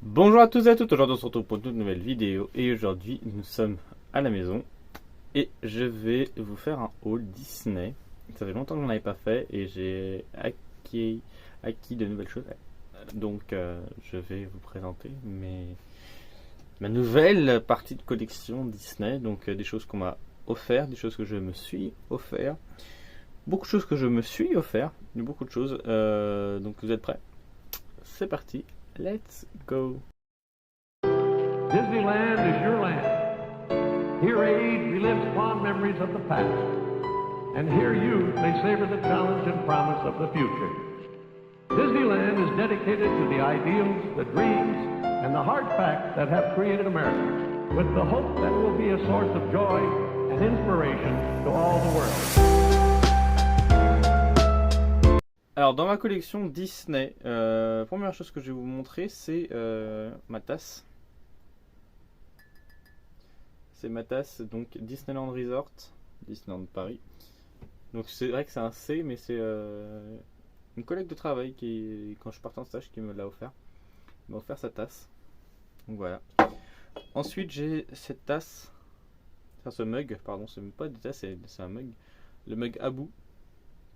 Bonjour à tous et à toutes, aujourd'hui on se retrouve pour une toute nouvelle vidéo et aujourd'hui nous sommes à la maison et je vais vous faire un haul Disney. Ça fait longtemps que je n'en avais pas fait et j'ai acquis de nouvelles choses. Donc je vais vous présenter ma nouvelle partie de collection Disney. Donc des choses qu'on m'a offert, des choses que je me suis offert, beaucoup de choses que je me suis offert, beaucoup de choses. Donc vous êtes prêts? C'est parti, let's go! Disneyland is your land. Here age relives fond memories of the past. And here youth may savor the challenge and promise of the future. Disneyland is dedicated to the ideals, the dreams, and the hard facts that have created America, with the hope that it will be a source of joy and inspiration to all the world. Alors dans ma collection Disney, première chose que je vais vous montrer c'est ma tasse. C'est ma tasse, donc Disneyland Resort, Disneyland Paris. Donc c'est vrai que c'est un C, mais c'est une collègue de travail qui, quand je partais en stage, qui me l'a offert. Il m'a offert sa tasse. Donc voilà. Ensuite j'ai cette tasse, enfin ce mug, pardon, c'est pas des tasses, c'est un mug. Le mug Abou.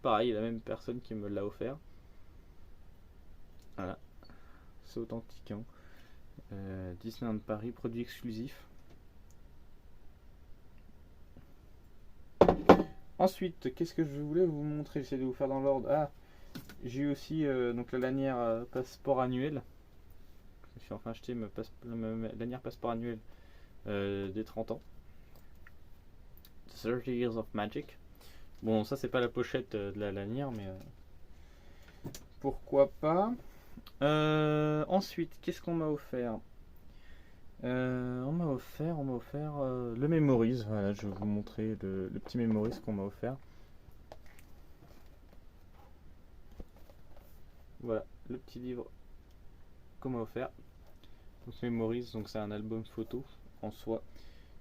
Pareil, la même personne qui me l'a offert. Voilà. C'est authentique. Hein. Disneyland Paris, produit exclusif. Ensuite, qu'est-ce que je voulais vous montrer? J'essaie de vous faire dans l'ordre. Ah, j'ai eu aussi donc la lanière passeport annuel. Je me suis enfin acheté ma lanière passeport annuel des 30 ans. 30 Years of Magic. Bon, ça c'est pas la pochette de la lanière, mais pourquoi pas. Ensuite, qu'est-ce qu'on m'a offert? On m'a offert le Memories. Voilà, je vais vous montrer le petit Memories qu'on m'a offert. Voilà, le petit livre qu'on m'a offert. Donc Memories, donc c'est un album photo en soi.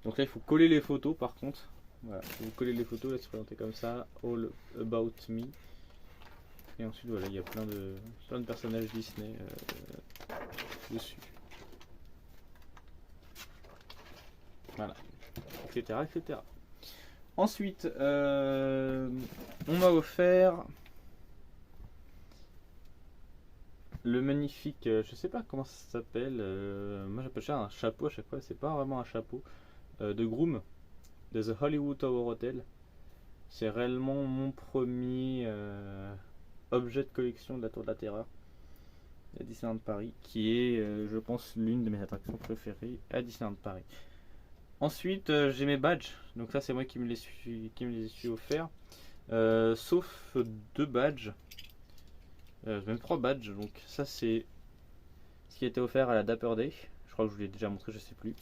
Donc là, il faut coller les photos par contre. Voilà, vous collez les photos, là c'est présenté comme ça, All About Me. Et ensuite voilà, il y a plein de personnages Disney dessus. Voilà, etc. etc. Ensuite, on m'a offert le magnifique, je sais pas comment ça s'appelle, moi j'appelle ça un chapeau à chaque fois, c'est pas vraiment un chapeau, de Groom, de The Hollywood Tower Hotel. C'est réellement mon premier objet de collection de la Tour de la Terreur à Disneyland Paris, qui est, je pense, l'une de mes attractions préférées à Disneyland Paris. Ensuite, j'ai mes badges. Donc ça, c'est moi qui me les suis offerts. Sauf deux badges. Même trois badges. Donc ça, c'est ce qui a été offert à la Dapper Day. Je crois que je vous l'ai déjà montré, je sais plus.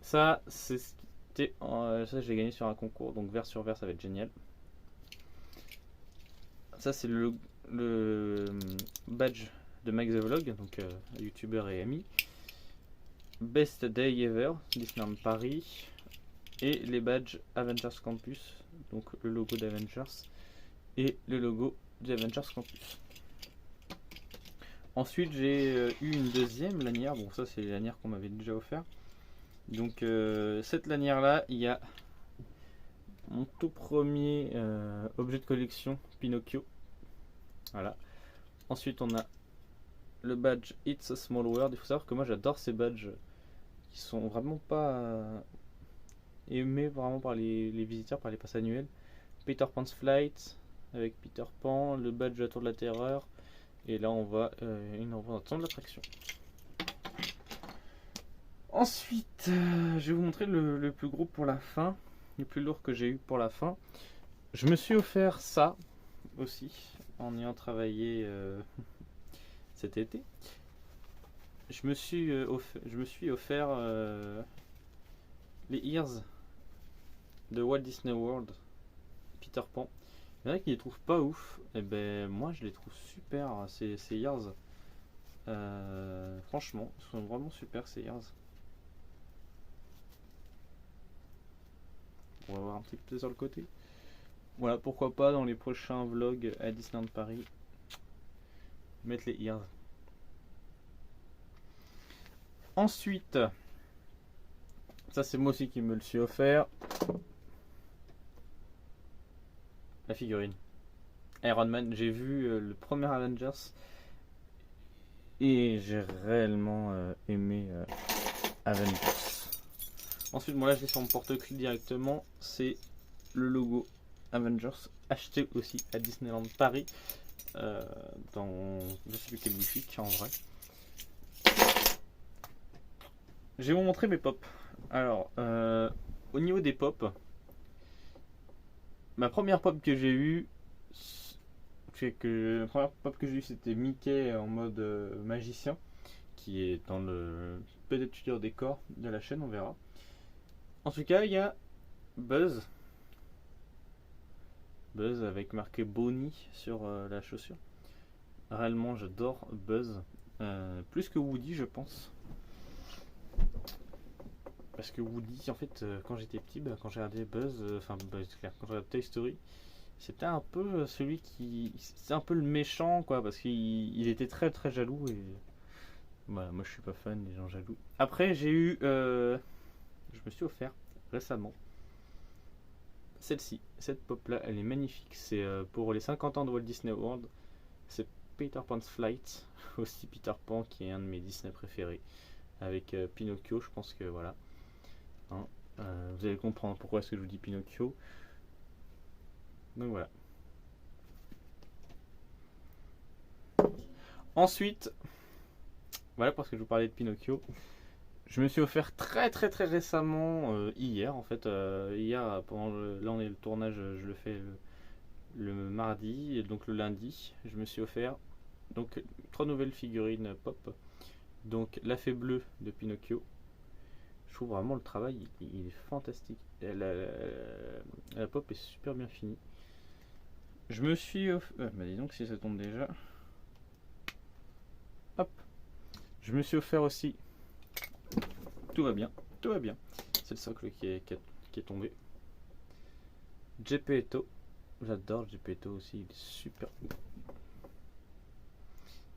Ça, c'est ce qui était ça, j'ai gagné sur un concours. Donc vert sur vert, ça va être génial. Ça, c'est le badge de Mike the Vlog, donc youtubeur et ami. Best Day Ever, Disneyland Paris, et les badges Avengers Campus, donc le logo d'Avengers et le logo du Avengers Campus. Ensuite, j'ai eu une deuxième lanière, bon ça c'est les lanières qu'on m'avait déjà offert. Donc cette lanière là, il y a mon tout premier objet de collection Pinocchio. Voilà. Ensuite on a le badge It's a Small World. Il faut savoir que moi j'adore ces badges qui sont vraiment pas aimés vraiment par les visiteurs, par les passes annuelles. Peter Pan's Flight avec Peter Pan, le badge de la Tour de la Terreur, et là on voit une représentation de l'attraction. Ensuite, je vais vous montrer le plus gros pour la fin, le plus lourd que j'ai eu pour la fin. Je me suis offert ça aussi en ayant travaillé cet été. Je me suis offert les Ears de Walt Disney World, Peter Pan. Il y en a qui les trouvent pas ouf, et ben moi je les trouve super ces Ears. Franchement, ils sont vraiment super ces Ears. On va voir un petit peu sur le côté. Voilà, pourquoi pas dans les prochains vlogs à Disneyland Paris mettre les Ears. Ensuite, ça c'est moi aussi qui me le suis offert. La figurine Iron Man. J'ai vu le premier Avengers et j'ai réellement aimé Avengers. Ensuite, moi là je l'ai sur mon porte-clés directement. C'est le logo Avengers, acheté aussi à Disneyland Paris. Dans je sais plus quelle boutique en vrai. Je vais vous montrer mes pops. Alors, au niveau des pops, ma première pop que j'ai eue, la première pop que j'ai eue c'était Mickey en mode magicien, qui est dans le peut-être futur décor de la chaîne, on verra. En tout cas, il y a Buzz. Buzz avec marqué Bonnie sur la chaussure. Réellement, j'adore Buzz. Plus que Woody, je pense. Parce que Woody, en fait, quand j'étais petit, quand j'ai regardé Buzz, Buzz clair, quand j'ai regardé Toy Story, c'était un peu celui qui. C'est un peu le méchant, quoi, parce qu'il était très très jaloux et. Voilà, moi je suis pas fan des gens jaloux. Après, j'ai eu. Je me suis offert récemment celle-ci. Cette pop-là, elle est magnifique. C'est pour les 50 ans de Walt Disney World. C'est Peter Pan's Flight. Aussi Peter Pan, qui est un de mes Disney préférés. Avec Pinocchio, je pense que voilà. Hein, vous allez comprendre pourquoi est-ce que je vous dis Pinocchio. Donc voilà. Ensuite, voilà parce que je vous parlais de Pinocchio. Je me suis offert très très très récemment, hier en fait. Hier, pendant là on est le tournage, je le fais le mardi, et donc le lundi, je me suis offert donc 3 nouvelles figurines pop. Donc la fée bleue de Pinocchio. Je trouve vraiment le travail, il est fantastique. La pop est super bien finie. Je me suis offert. Bah dis donc si ça tombe déjà. Hop. Je me suis offert aussi. Tout va bien, tout va bien. C'est le socle qui est tombé. Geppetto. J'adore Geppetto aussi, il est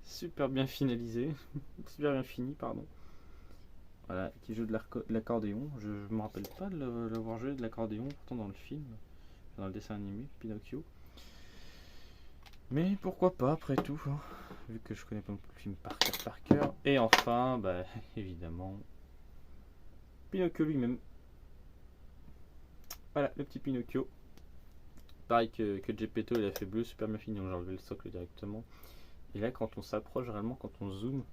super bien finalisé. Super bien fini, pardon. Voilà, qui joue de l'accordéon. Je ne me rappelle pas de l'avoir joué de l'accordéon, pourtant dans le film, dans le dessin animé, Pinocchio. Mais pourquoi pas, après tout, hein, vu que je connais pas le film par cœur. Et enfin, évidemment, Pinocchio lui-même. Voilà, le petit Pinocchio. Pareil que Geppetto, il a fait bleu, super bien fini, donc j'ai enlevé le socle directement. Et là, quand on s'approche, réellement, quand on zoome,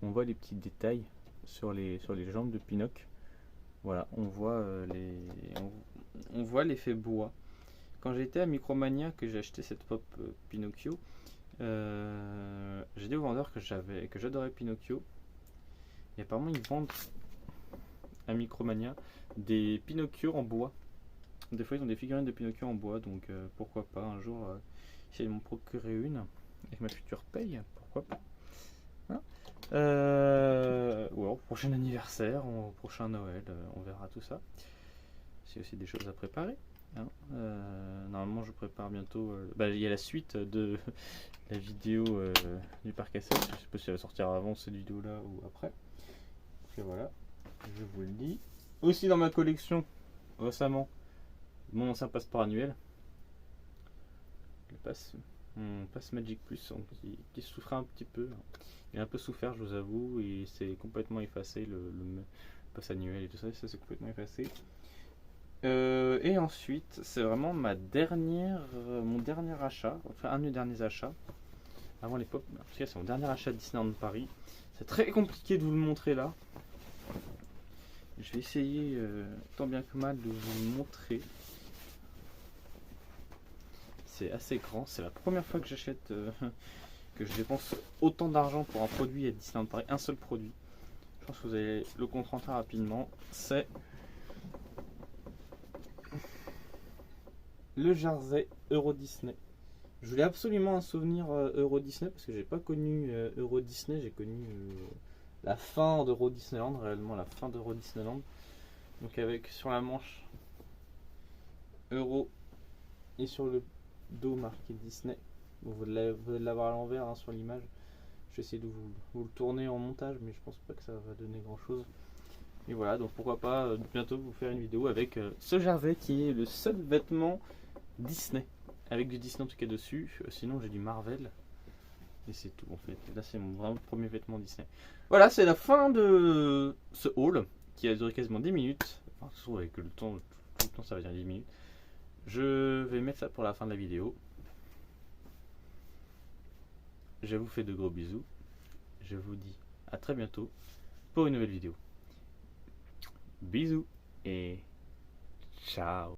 on voit les petits détails sur les jambes de Pinocchio. Voilà, on voit on voit l'effet bois. Quand j'étais à Micromania, que j'ai acheté cette pop Pinocchio, j'ai dit au vendeur que j'adorais Pinocchio. Et apparemment ils vendent à Micromania des Pinocchio en bois. Des fois ils ont des figurines de Pinocchio en bois, donc pourquoi pas un jour essayer de m'en procurer une avec ma future paye, pourquoi pas. Hein, ou alors au prochain anniversaire, au prochain Noël, on verra tout ça. C'est aussi des choses à préparer. Hein. Normalement je prépare bientôt il y a la suite de la vidéo du parc à 7. Je sais pas si elle va sortir avant cette vidéo là ou après. Et voilà, je vous le dis. Aussi dans ma collection récemment, mon ancien passeport annuel, mon pass Magic Plus, qui souffrait un petit peu. Il a un peu souffert, je vous avoue, et c'est complètement effacé, le pass annuel et tout ça, c'est complètement effacé. Et ensuite, c'est vraiment mon dernier achat, enfin un de mes derniers achats, avant les pop, en tout cas c'est mon dernier achat de Disneyland Paris. C'est très compliqué de vous le montrer là. Je vais essayer tant bien que mal de vous le montrer. C'est assez grand, c'est la première fois que j'achète, que je dépense autant d'argent pour un produit à Disneyland Paris, un seul produit. Je pense que vous allez le comprendre très rapidement. C'est le jersey Euro Disney. Je voulais absolument un souvenir Euro Disney parce que j'ai pas connu Euro Disney, j'ai connu la fin d'Euro Disneyland, réellement la fin d'Euro Disneyland. Donc avec sur la manche Euro et sur le dos marqué Disney. Vous allez l'avoir à l'envers sur l'image. Je vais essayer de vous le tourner en montage, mais je pense pas que ça va donner grand chose. Et voilà, donc pourquoi pas bientôt vous faire une vidéo avec ce Jarvet qui est le seul vêtement Disney. Avec du Disney en tout cas dessus. Sinon j'ai du Marvel. Et c'est tout en fait. Là c'est mon vraiment premier vêtement Disney. Voilà, c'est la fin de ce haul qui a duré quasiment 10 minutes. Enfin, je trouve avec le temps, tout le temps ça va dire 10 minutes. Je vais mettre ça pour la fin de la vidéo. Je vous fais de gros bisous. Je vous dis à très bientôt pour une nouvelle vidéo. Bisous et ciao.